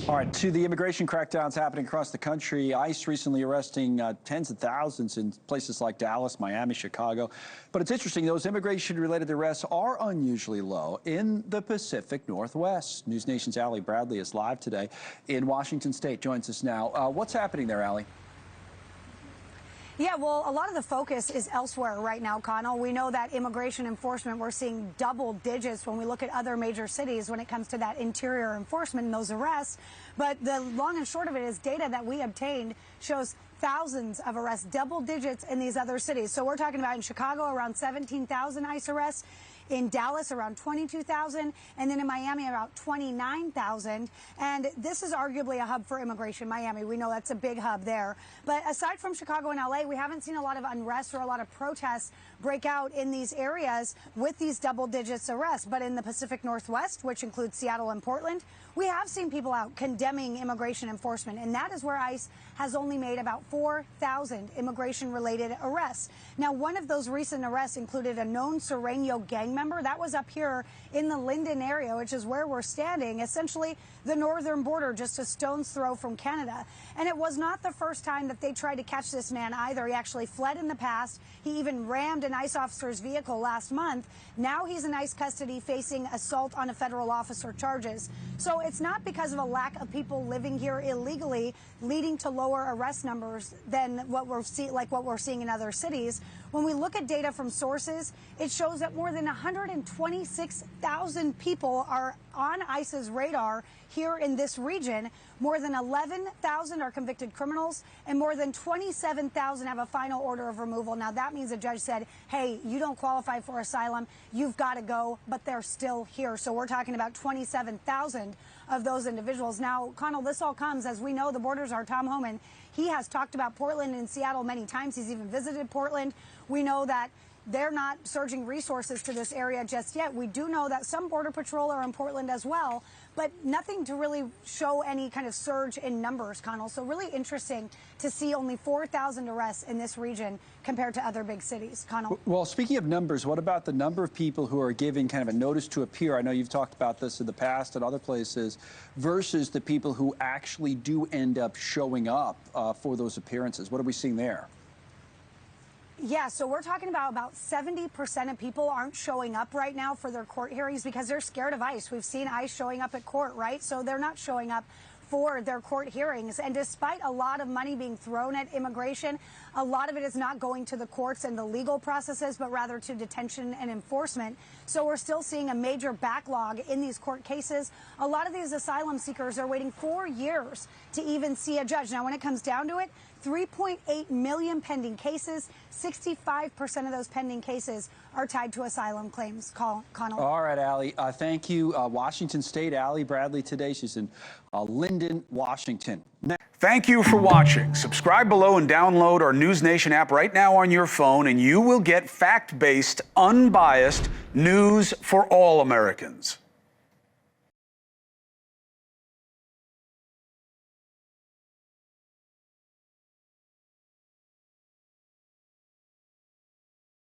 All right, to the immigration crackdowns happening across the country. ICE recently arresting tens of thousands in places like Dallas, Miami, Chicago. But it's interesting, those immigration-related arrests are unusually low in the Pacific Northwest. NewsNation's Allie Bradley is live today in Washington State, joins us now. What's happening there, Allie? Yeah, well, a lot of the focus is elsewhere right now, Connell. We know that immigration enforcement, we're seeing double digits when we look at other major cities when it comes to that interior enforcement and those arrests. But the long and short of it is data that we obtained shows thousands of arrests, double digits in these other cities. So we're talking about in Chicago around 17,000 ICE arrests, in Dallas around 22,000, and then in Miami about 29,000. And this is arguably a hub for immigration, Miami. We know that's a big hub there. But aside from Chicago and LA, we haven't seen a lot of unrest or a lot of protests break out in these areas with these double digits arrests. But in the Pacific Northwest, which includes Seattle and Portland, we have seen people out condemning immigration enforcement. And that is where ICE has only made about 4,000 immigration-related arrests. Now, one of those recent arrests included a known Sereno gang member. That was up here in the Linden area, which is where we're standing, essentially the northern border, just a stone's throw from Canada. And it was not the first time that they tried to catch this man either. He actually fled in the past. He even rammed an ICE officer's vehicle last month. Now he's in ICE custody facing assault on a federal officer charges. So it's not because of a lack of people living here illegally leading to lower arrest numbers than what we're seeing in other cities. When we look at data from sources, it shows that more than 126,000 people are on ICE's radar here in this region. More than 11,000 are convicted criminals, and more than 27,000 have a final order of removal. Now, that means a judge said, hey, you don't qualify for asylum, you've got to go, but they're still here. So we're talking about 27,000 of those individuals. Now, Connell, this all comes, as we know, the borders are Tom Homan. He has talked about Portland and Seattle many times. He's even visited Portland. We know that they're not surging resources to this area just yet. We do know that some Border Patrol are in Portland as well, but nothing to really show any kind of surge in numbers, Connell. So really interesting to see only 4,000 arrests in this region compared to other big cities. Connell? Well, speaking of numbers, what about the number of people who are giving kind of a notice to appear? I know you've talked about this in the past and other places, versus the people who actually do end up showing up for those appearances. What are we seeing there? Yeah, so we're talking about 70% of people aren't showing up right now for their court hearings because they're scared of ICE. We've seen ICE showing up at court, right? So they're not showing up for their court hearings. And despite a lot of money being thrown at immigration, a lot of it is not going to the courts and the legal processes, but rather to detention and enforcement. So we're still seeing a major backlog in these court cases. A lot of these asylum seekers are waiting 4 years to even see a judge. Now, when it comes down to it, 3.8 million pending cases. 65% of those pending cases are tied to asylum claims. Connell. All right, Allie. Thank you. Washington State, Allie Bradley today. She's in Linden, Washington. Thank you for watching. Subscribe below and download our NewsNation app right now on your phone, and you will get fact-based, unbiased news for all Americans.